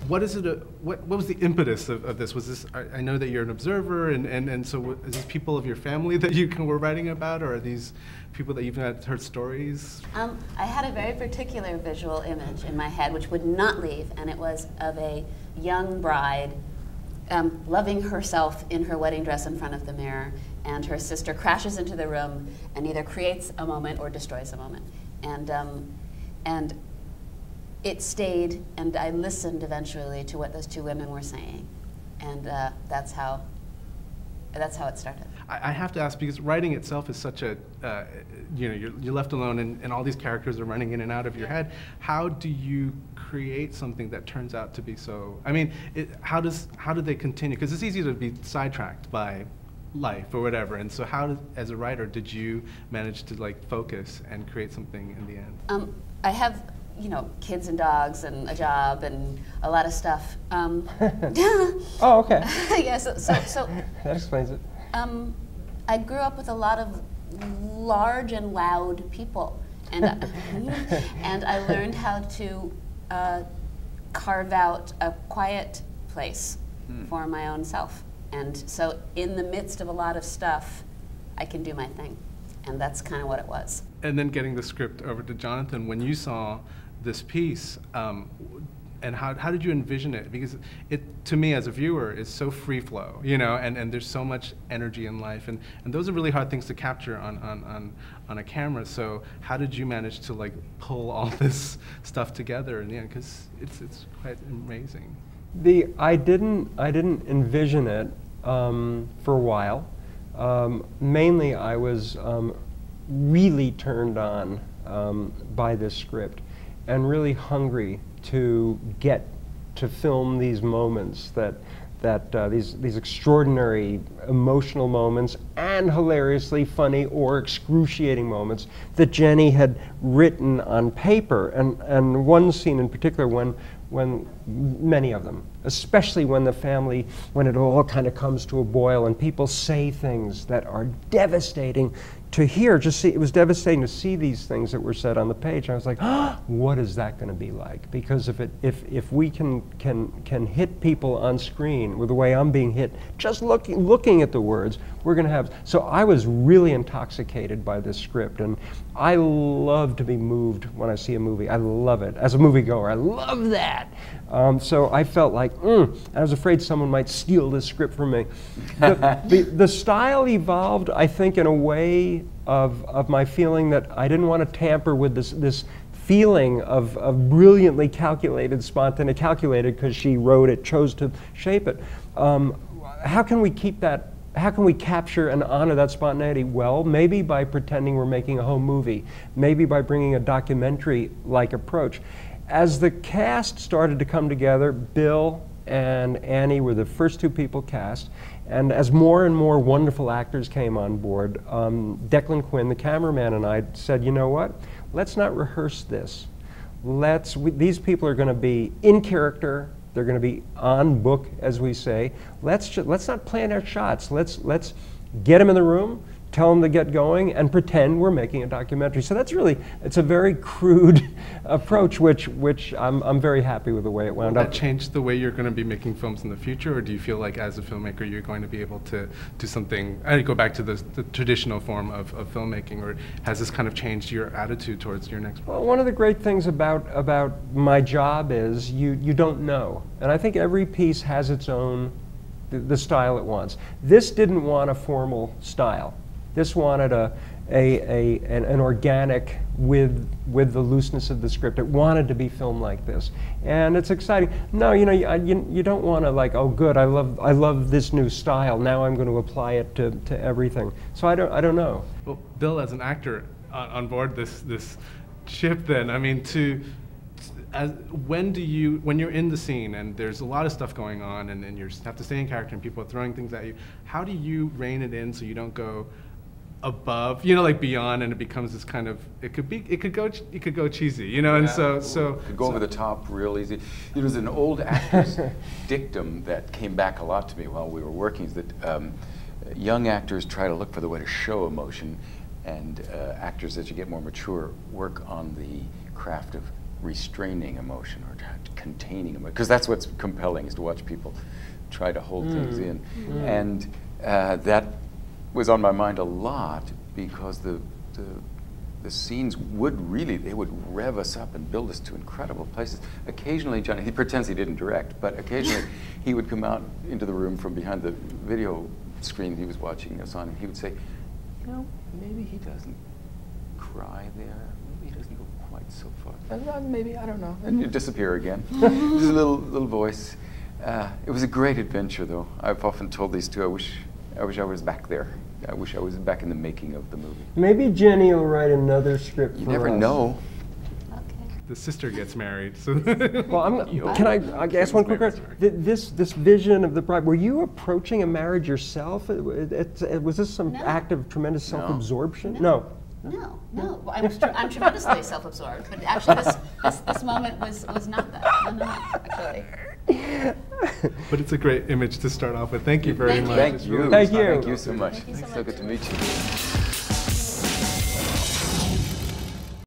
what is it? What was the impetus of this? Was this? I know that you're an observer, and so is this people of your family that you were writing about, or are these people that you've heard stories? I had a very particular visual image in my head, which would not leave, and it was of a young bride loving herself in her wedding dress in front of the mirror, and her sister crashes into the room and either creates a moment or destroys a moment, and it stayed, and I listened eventually to what those two women were saying, and that's how it started. I have to ask, because writing itself is such a, you're left alone, and all these characters are running in and out of your head. How do you create something that turns out to be so? I mean, how do they continue? Because it's easy to be sidetracked by life or whatever, and so as a writer, did you manage to like focus and create something in the end? I have, kids and dogs and a job and a lot of stuff. Oh, okay. Yeah, so that explains it. I grew up with a lot of large and loud people, and and I learned how to carve out a quiet place for my own self. And so in the midst of a lot of stuff, I can do my thing. And that's kind of what it was. And then getting the script over to Jonathan, when you saw this piece, and how did you envision it? Because it, to me as a viewer, is so free flow, and there's so much energy in life, and those are really hard things to capture on a camera. So how did you manage to like pull all this stuff together in the end? Because it's quite amazing. I didn't envision it for a while. Mainly, I was really turned on by this script, and really hungry to get to film these moments these extraordinary emotional moments and hilariously funny or excruciating moments that Jenny had written on paper, and one scene in particular when many of them, especially when it all kind of comes to a boil and people say things that are devastating to hear. It was devastating to see these things that were said on the page. I was like, oh, what is that going to be like? Because if we can hit people on screen with the way I'm being hit, just looking at the words, we're going to have. So I was really intoxicated by this script, and I love to be moved when I see a movie. I love it. As a moviegoer, I love that. So I felt like, I was afraid someone might steal this script from me. The style evolved, I think, in a way of my feeling that I didn't want to tamper with this feeling of brilliantly calculated, spontaneity, calculated because she wrote it, chose to shape it. How can we keep that? How can we capture and honor that spontaneity? Well, maybe by pretending we're making a home movie, maybe by bringing a documentary-like approach. As the cast started to come together, Bill and Annie were the first two people cast, and as more and more wonderful actors came on board, Declan Quinn, the cameraman, and I said, you know what? Let's not rehearse this. These people are going to be in character. They're going to be on book, as we say. Let's not plan our shots. Let's get them in the room, tell them to get going, and pretend we're making a documentary. So it's a very crude approach, which I'm very happy with the way it wound up. That changed the way you're going to be making films in the future, or do you feel like as a filmmaker you're going to be able to do something, go back to the traditional form of filmmaking, or has this kind of changed your attitude towards your next project? Well, one of the great things about my job is you don't know. And I think every piece has its own, the style it wants. This didn't want a formal style. This wanted an organic with the looseness of the script. It wanted to be filmed like this, and it's exciting. No, you don't want to like, oh, good, I love this new style. Now I'm going to apply it to everything. So I don't know. Well, Bill, as an actor on board this ship, then I mean, when you're in the scene and there's a lot of stuff going on and you have to stay in character and people are throwing things at you, how do you rein it in so you don't go above, like beyond, and it becomes this kind of, it could go cheesy, and so it could go over the top real easy. There's an old actor's dictum that came back a lot to me while we were working, is that young actors try to look for the way to show emotion, and actors as you get more mature work on the craft of restraining emotion or containing emotion, because that's what's compelling, is to watch people try to hold things in. And that was on my mind a lot, because the scenes would really, they would rev us up and build us to incredible places. Occasionally, Johnny, he pretends he didn't direct, but occasionally he would come out into the room from behind the video screen he was watching us on, and he would say, you know, maybe he doesn't cry there. Maybe he doesn't go quite so far. Maybe, I don't know. And he'd disappear again. Just a little voice. It was a great adventure, though. I've often told these two, I wish I was back there. I wish I was back in the making of the movie. Maybe Jenny will write another script for us. You never know. Okay. The sister gets married. So Well, can I ask one quick question? This vision of the bride, were you approaching a marriage yourself? Was this some No. act of tremendous self-absorption? No. No, Well, I'm tremendously self-absorbed, but actually this moment was not that. No, actually. But it's a great image to start off with. Thank you very Thank you. much. Thank It's you. really Thank fun. you. Thank you so much. Thank you so So much. good to meet you.